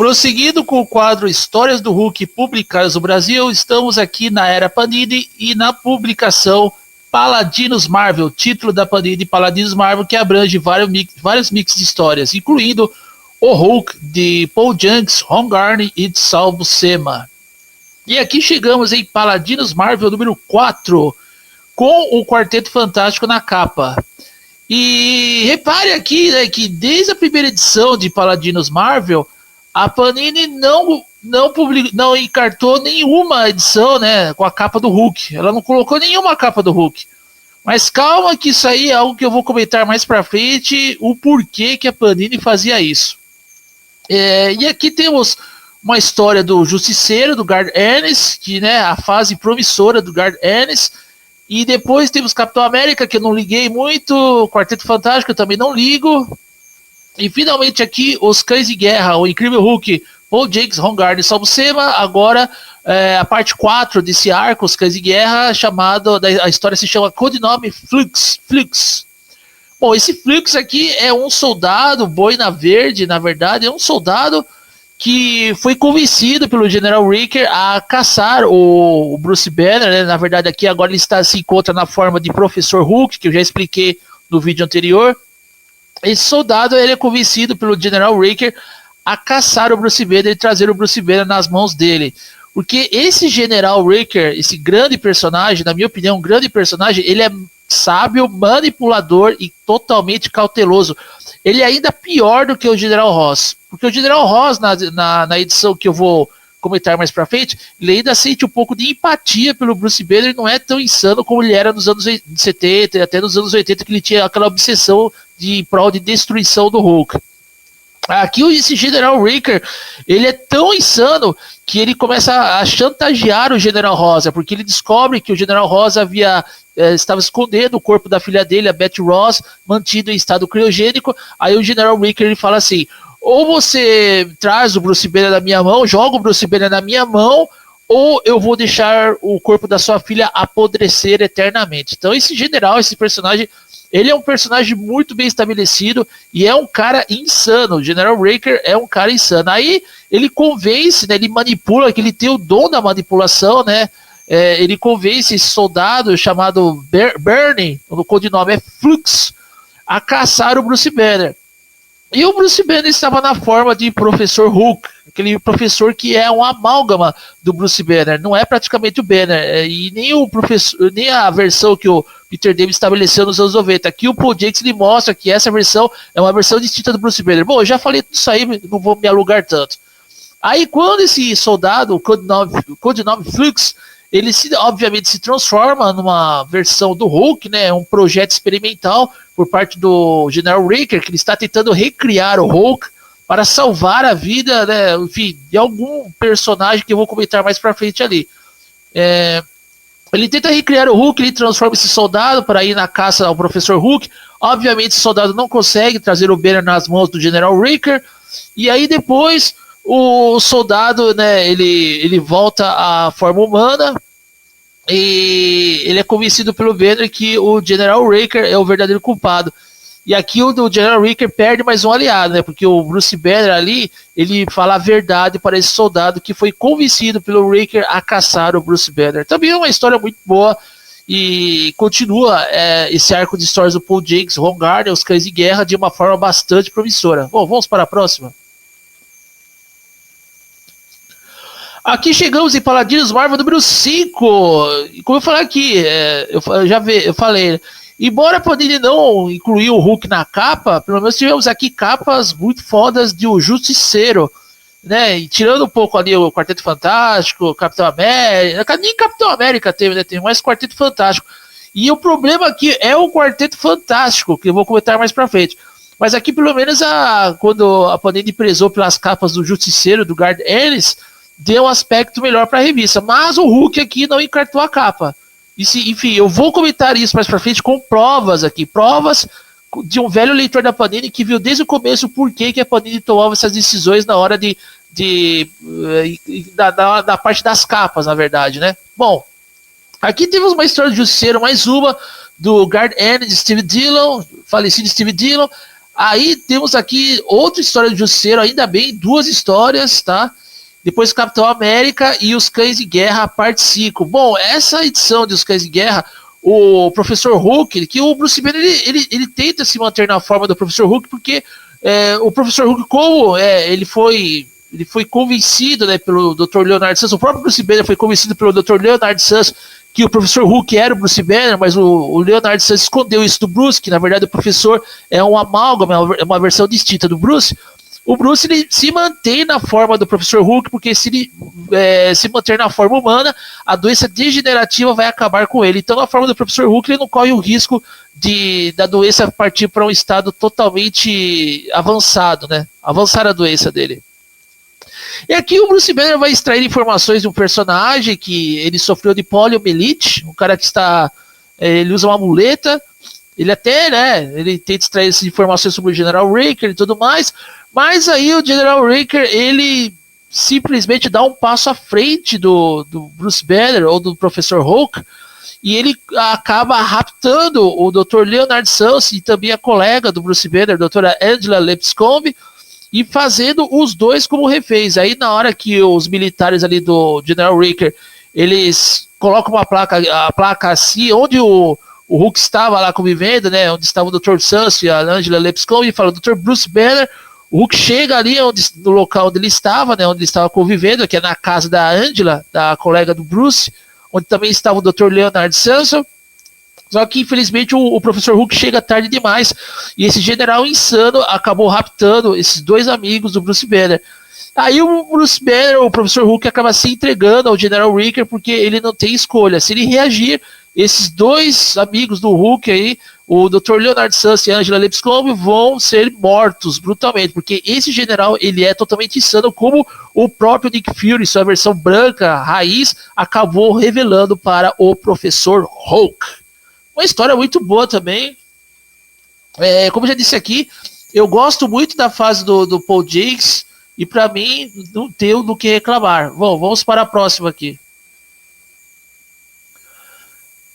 Prosseguindo com o quadro Histórias do Hulk publicadas no Brasil, estamos aqui na era Panini e na publicação Paladinos Marvel, título da Panini Paladinos Marvel, que abrange vários mix de histórias, incluindo o Hulk de Paul Jenkins, Ron Garney e de Sal Buscema. E aqui chegamos em Paladinos Marvel número 4, com o Quarteto Fantástico na capa. E repare aqui, né, que desde a primeira edição de Paladinos Marvel, a Panini não encartou nenhuma edição, né, com a capa do Hulk. Ela não colocou nenhuma capa do Hulk. Mas calma que isso aí é algo que eu vou comentar mais pra frente, o porquê que a Panini fazia isso. E aqui temos uma história do Justiceiro, do Garth Ennis, que, né, a fase promissora do Garth Ennis. E depois temos Capitão América, que eu não liguei muito, Quarteto Fantástico eu também não ligo. E finalmente aqui, Os Cães de Guerra, o Incrível Hulk, Paul Jenkins, Ron Garney e Sal Buscema. Agora, a parte 4 desse arco, Os Cães de Guerra, a história se chama Codinome Flux. Bom, esse Flux aqui é um soldado, boina verde, na verdade, é um soldado que foi convencido pelo General Riker a caçar o Bruce Banner, né? Na verdade aqui agora ele se encontra na forma de Professor Hulk, que eu já expliquei no vídeo anterior. Esse soldado ele é convencido pelo General Riker a caçar o Bruce Banner e trazer o Bruce Banner nas mãos dele. Porque esse General Riker, esse grande personagem, na minha opinião, um grande personagem, ele é sábio, manipulador e totalmente cauteloso. Ele é ainda pior do que o General Ross. Porque o General Ross, na edição que eu vou comentar mais pra frente, ele ainda sente um pouco de empatia pelo Bruce Banner, não é tão insano como ele era nos anos 70 e até nos anos 80, que ele tinha aquela obsessão de prol de destruição do Hulk. Aqui esse General Riker, ele é tão insano que ele começa a chantagear o General Rosa, porque ele descobre que o General Rosa estava escondendo o corpo da filha dele, a Betty Ross, mantido em estado criogênico. Aí o General Riker ele fala assim: ou você traz o Bruce Banner na minha mão, joga o Bruce Banner na minha mão, ou eu vou deixar o corpo da sua filha apodrecer eternamente. Então esse general, esse personagem, ele é um personagem muito bem estabelecido e é um cara insano. O General Riker é um cara insano. Aí ele convence, né, ele manipula, que ele tem o dom da manipulação, né? Ele convence esse soldado chamado Bernie, o codinome é Flux, a caçar o Bruce Banner. E o Bruce Banner estava na forma de Professor Hulk, aquele professor que é um amálgama do Bruce Banner, não é praticamente o Banner, e nem a versão que o Peter David estabeleceu nos anos 90. Aqui o Paul Jenkins ele mostra que essa versão é uma versão distinta do Bruce Banner. Bom, eu já falei tudo isso aí, não vou me alugar tanto. Aí quando esse soldado, o codinome Flux, ele obviamente se transforma numa versão do Hulk, né? Um projeto experimental por parte do General Riker, que ele está tentando recriar o Hulk para salvar a vida, né? Enfim, de algum personagem que eu vou comentar mais pra frente ali. Ele tenta recriar o Hulk, ele transforma esse soldado para ir na caça ao Professor Hulk. Obviamente esse soldado não consegue trazer o Banner nas mãos do General Riker. E aí depois o soldado, né, ele volta à forma humana e ele é convencido pelo Banner que o General Riker é o verdadeiro culpado. E aqui o General Riker perde mais um aliado, né, porque o Bruce Banner ali, ele fala a verdade para esse soldado que foi convencido pelo Riker a caçar o Bruce Banner. Também é uma história muito boa e continua esse arco de histórias do Paul Jenkins, Ron Garney, Os Cães de Guerra, de uma forma bastante promissora. Bom, vamos para a próxima. Aqui chegamos em Paladinos Marvel número 5. Como eu falei aqui, eu falei, embora a Panini não incluiu o Hulk na capa, pelo menos tivemos aqui capas muito fodas de O Justiceiro, né? E tirando um pouco ali o Quarteto Fantástico, Capitão América, nem Capitão América teve, né? Tem mais Quarteto Fantástico. E o problema aqui é o Quarteto Fantástico, que eu vou comentar mais pra frente. Mas aqui, pelo menos, quando a Panini prezou pelas capas do Justiceiro, do Garth Ennis, deu um aspecto melhor para a revista, mas o Hulk aqui não encartou a capa. Enfim, eu vou comentar isso mais para frente com provas aqui, provas de um velho leitor da Panini que viu desde o começo o porquê que a Panini tomava essas decisões na hora da parte das capas, na verdade, né? Bom, aqui temos uma história de Justiceiro, mais uma, do Garth Ennis, de Steve Dillon, falecido Steve Dillon. Aí temos aqui outra história do Justiceiro, ainda bem, 2 histórias, tá? Depois Capitão América e Os Cães de Guerra, parte 5. Bom, essa edição de Os Cães de Guerra, o Professor Hulk, que o Bruce Banner, ele tenta se manter na forma do Professor Hulk, porque o Professor Hulk, como ele foi convencido, né, pelo Dr. Leonard Santos, o próprio Bruce Banner foi convencido pelo Dr. Leonard Santos que o Professor Hulk era o Bruce Banner, mas o Leonard Santos escondeu isso do Bruce, que na verdade o professor é um amálgama, é uma versão distinta do Bruce. O Bruce ele se mantém na forma do Professor Hulk, porque se ele se manter na forma humana, a doença degenerativa vai acabar com ele. Então, na forma do Professor Hulk, ele não corre o risco da doença partir para um estado totalmente avançado, né? Avançar a doença dele. E aqui o Bruce Banner vai extrair informações de um personagem que ele sofreu de poliomielite, um cara que ele usa uma muleta, ele até, né, ele tenta extrair essas informações sobre o General Riker e tudo mais, mas aí o General Riker, ele simplesmente dá um passo à frente do Bruce Banner ou do Professor Hulk, e ele acaba raptando o Dr. Leonard Santos e também a colega do Bruce Banner, a doutora Angela Lipscomb, e fazendo os dois como reféns. Aí na hora que os militares ali do General Riker, eles colocam a placa assim, onde o Hulk estava lá convivendo, né, onde estava o Dr. Santos e a Angela Lipscomb, e fala, Dr. Bruce Banner, o Hulk chega ali no local onde ele estava, né, onde ele estava convivendo, que é na casa da Angela, da colega do Bruce, onde também estava o Dr. Leonard Sanson. Só que, infelizmente, o Professor Hulk chega tarde demais. E esse general insano acabou raptando esses 2 amigos do Bruce Banner. Aí o Bruce Banner, o Professor Hulk, acaba se entregando ao General Riker, porque ele não tem escolha. Se ele reagir, esses 2 amigos do Hulk aí, o Dr. Leonard Santos e a Angela Lipscomb, vão ser mortos brutalmente, porque esse general, ele é totalmente insano, como o próprio Nick Fury, sua versão branca, raiz, acabou revelando para o Professor Hulk. Uma história muito boa também. Como eu já disse aqui, eu gosto muito da fase do Paul Jenkins, e para mim não tenho do que reclamar. Bom, vamos para a próxima aqui.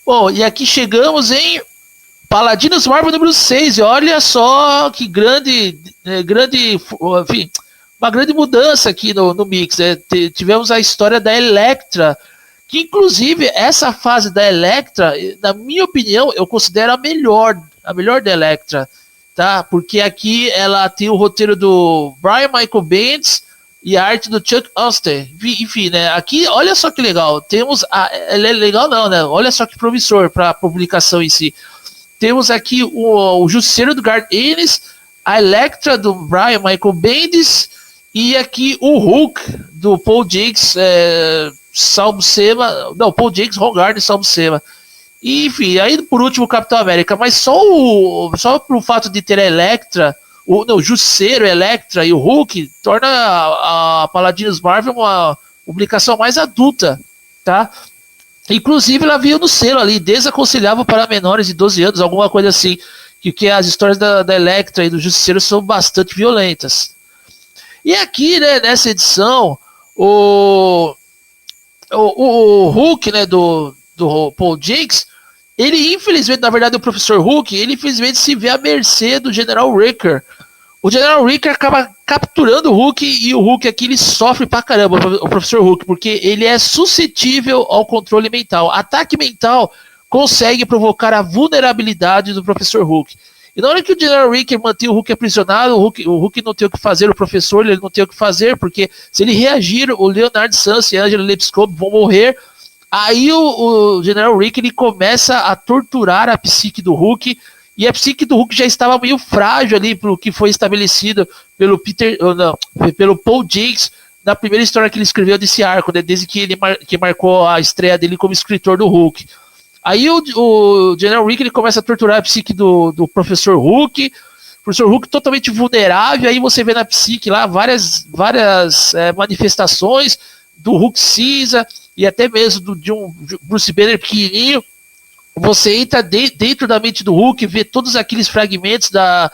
Bom, e aqui chegamos em Paladinos Marvel número 6. E olha só que grande, enfim, uma grande mudança aqui no mix. Tivemos a história da Elektra, que inclusive essa fase da Elektra, na minha opinião, eu considero a melhor da Elektra, tá? Porque aqui ela tem o roteiro do Brian Michael Bendis e a arte do Chuck Auster. Enfim, né? Aqui, olha só que legal. Temos ela é legal não, né? Olha só que promissor para a publicação em si. Temos aqui o Justiceiro do Garth Ennis, a Elektra do Brian Michael Bendis e aqui o Hulk do Paul Jenkins, Salmo Sema, não, Paul Jenkins, Ron Gardner e Salmo Sema. E, enfim, aí por último o Capitão América, mas só pelo fato de ter a Elektra, o Justiceiro, a Elektra e o Hulk, torna a Paladinos Marvel uma publicação mais adulta, tá? Inclusive ela veio no selo ali, desaconselhável para menores de 12 anos, alguma coisa assim, que as histórias da Elektra e do Justiceiro são bastante violentas. E aqui, né, nessa edição, o Hulk, né, do Paul Jenkins, ele infelizmente, na verdade o Professor Hulk, ele infelizmente se vê à mercê do General Riker. O General Riker acaba capturando o Hulk e o Hulk aqui ele sofre pra caramba, o Professor Hulk, porque ele é suscetível ao controle mental. Ataque mental consegue provocar a vulnerabilidade do Professor Hulk. E na hora que o General Riker mantém o Hulk aprisionado, o Hulk não tem o que fazer, o professor ele não tem o que fazer, porque se ele reagir, o Leonard Santos e a Angela Lipscomb vão morrer. Aí o General Riker ele começa a torturar a psique do Hulk, e a psique do Hulk já estava meio frágil ali pelo que foi estabelecido pelo Paul Jenkins na primeira história que ele escreveu desse arco, né, desde que ele marcou a estreia dele como escritor do Hulk. Aí o General Riker ele começa a torturar a psique do Professor Hulk. O Professor Hulk totalmente vulnerável. Aí você vê na psique lá várias manifestações do Hulk cinza e até mesmo de um Bruce Banner pequenininho. Você entra dentro da mente do Hulk, vê todos aqueles fragmentos da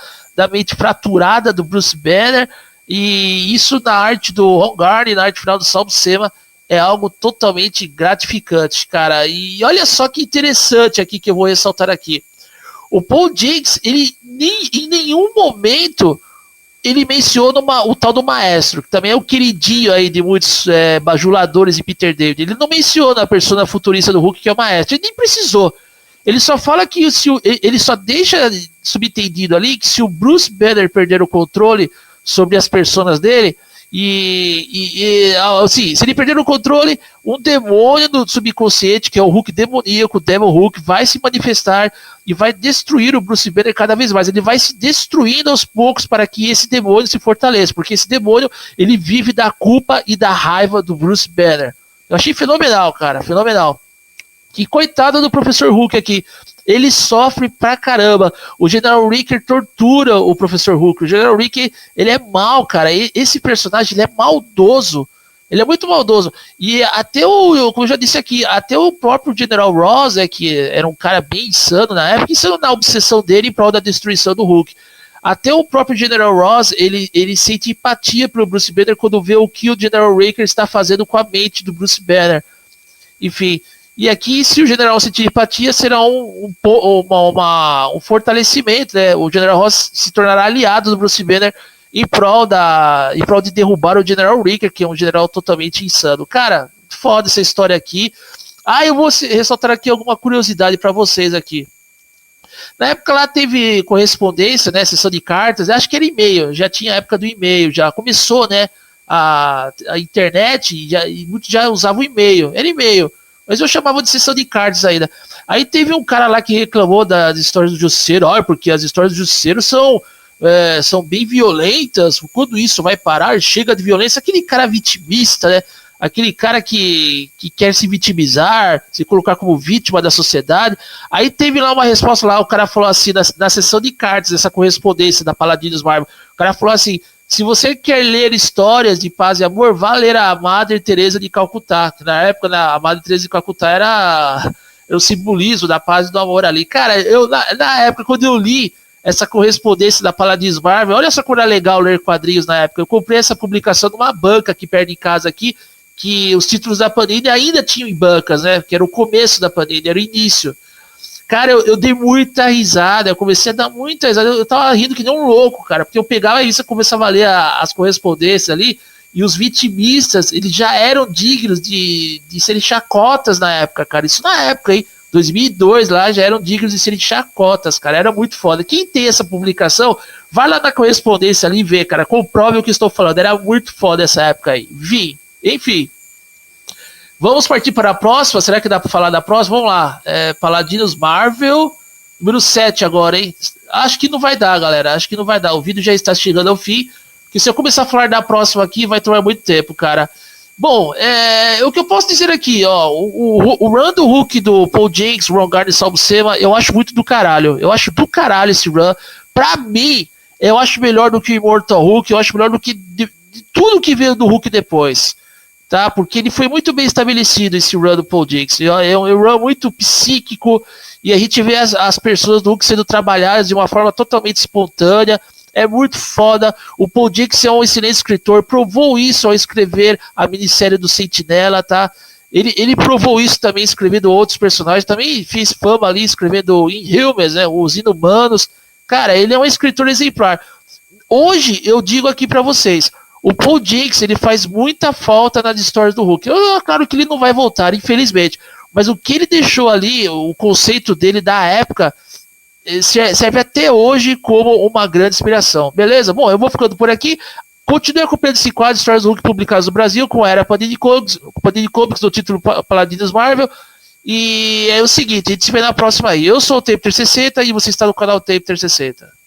mente fraturada do Bruce Banner. E isso na arte do Ron Gardner, na arte final do Salmo Sema, é algo totalmente gratificante, cara. E olha só que interessante aqui que eu vou ressaltar aqui. O Paul Jenkins, ele em nenhum momento ele menciona o tal do Maestro, que também é o queridinho aí de muitos bajuladores de Peter David. Ele não menciona a persona futurista do Hulk, que é o Maestro. Ele nem precisou. Ele só fala que ele só deixa subentendido ali que se o Bruce Banner perder o controle sobre as personas dele, assim, se ele perder o controle, um demônio do subconsciente, que é o Hulk demoníaco, o Devil Hulk, vai se manifestar e vai destruir o Bruce Banner cada vez mais. Ele vai se destruindo aos poucos para que esse demônio se fortaleça, porque esse demônio, ele vive da culpa e da raiva do Bruce Banner. Eu achei fenomenal, cara, fenomenal. Que coitado do Professor Hulk aqui. Ele sofre pra caramba. O General Riker tortura o Professor Hulk. O General Riker, ele é mal, cara. Esse personagem, ele é maldoso. Ele é muito maldoso. E até como eu já disse aqui, até o próprio General Ross, que era um cara bem insano na época, insano na obsessão dele em prol da destruição do Hulk. Até o próprio General Ross, ele sente empatia pro Bruce Banner quando vê o que o General Riker está fazendo com a mente do Bruce Banner. Enfim... E aqui, se o General sentir empatia, será um fortalecimento, né? O General Ross se tornará aliado do Bruce Banner em prol de derrubar o General Riker, que é um general totalmente insano. Cara, foda essa história aqui. Eu vou ressaltar aqui alguma curiosidade para vocês aqui. Na época lá teve correspondência, né? Sessão de cartas, acho que era e-mail, já tinha a época do e-mail, já começou, né? A internet, e muitos já usavam o e-mail, era e-mail. Mas eu chamava de sessão de cards ainda. Aí teve um cara lá que reclamou das histórias do Justiceiro, porque as histórias do Justiceiro são bem violentas, quando isso vai parar, chega de violência, aquele cara vitimista, né? Aquele cara que quer se vitimizar, se colocar como vítima da sociedade. Aí teve lá uma resposta lá, o cara falou assim, na sessão de cards, essa correspondência da Paladinos Marvel, o cara falou assim: se você quer ler histórias de paz e amor, vá ler a Madre Teresa de Calcutá. Na época, a Madre Teresa de Calcutá era o simbolismo da paz e do amor ali. Cara, na época, quando eu li essa correspondência da Paladins Marvel, olha só como era legal ler quadrinhos na época. Eu comprei essa publicação numa banca aqui perto de casa aqui, que os títulos da Panini ainda tinham em bancas, né? Que era o começo da Panini, era o início. Cara, eu dei muita risada, eu comecei a dar muita risada, eu tava rindo que nem um louco, cara, porque eu pegava isso e começava a ler as correspondências ali, e os vitimistas, eles já eram dignos de serem chacotas na época, cara, isso na época, hein, 2002 lá, já eram dignos de serem chacotas, cara, era muito foda. Quem tem essa publicação, vai lá na correspondência ali e vê, cara, comprove o que estou falando, era muito foda essa época aí, enfim. Vamos partir para a próxima? Será que dá para falar da próxima? Vamos lá. Paladinos Marvel, número 7 agora, hein? Acho que não vai dar, galera. Acho que não vai dar. O vídeo já está chegando ao fim. Porque se eu começar a falar da próxima aqui, vai tomar muito tempo, cara. Bom, o que eu posso dizer aqui, ó. O run do Hulk do Paul Jenkins, Ron Gardner e Sal Buscema, eu acho muito do caralho. Eu acho do caralho esse run. Pra mim, eu acho melhor do que o Immortal Hulk. Eu acho melhor do que de tudo que veio do Hulk depois. Tá? Porque ele foi muito bem estabelecido, esse run do Paul Jenkins. É um run muito psíquico, e a gente vê as pessoas do Hulk sendo trabalhadas de uma forma totalmente espontânea. É muito foda. O Paul Jenkins é um excelente escritor, provou isso ao escrever a minissérie do Sentinela, tá? Ele provou isso também escrevendo outros personagens, também fez fama ali escrevendo Inhumans, né? Os Inumanos. Cara, ele é um escritor exemplar. Hoje, eu digo aqui pra vocês, o Paul Jenkins, ele faz muita falta nas histórias do Hulk. Claro que ele não vai voltar, infelizmente. Mas o que ele deixou ali, o conceito dele da época, serve até hoje como uma grande inspiração. Beleza? Bom, eu vou ficando por aqui. Continue acompanhando esse quadro de histórias do Hulk publicadas no Brasil, com a Era Panini Comics, do título Paladinos Marvel. E é o seguinte, a gente se vê na próxima aí. Eu sou o Tape 360 e você está no canal Tape 360.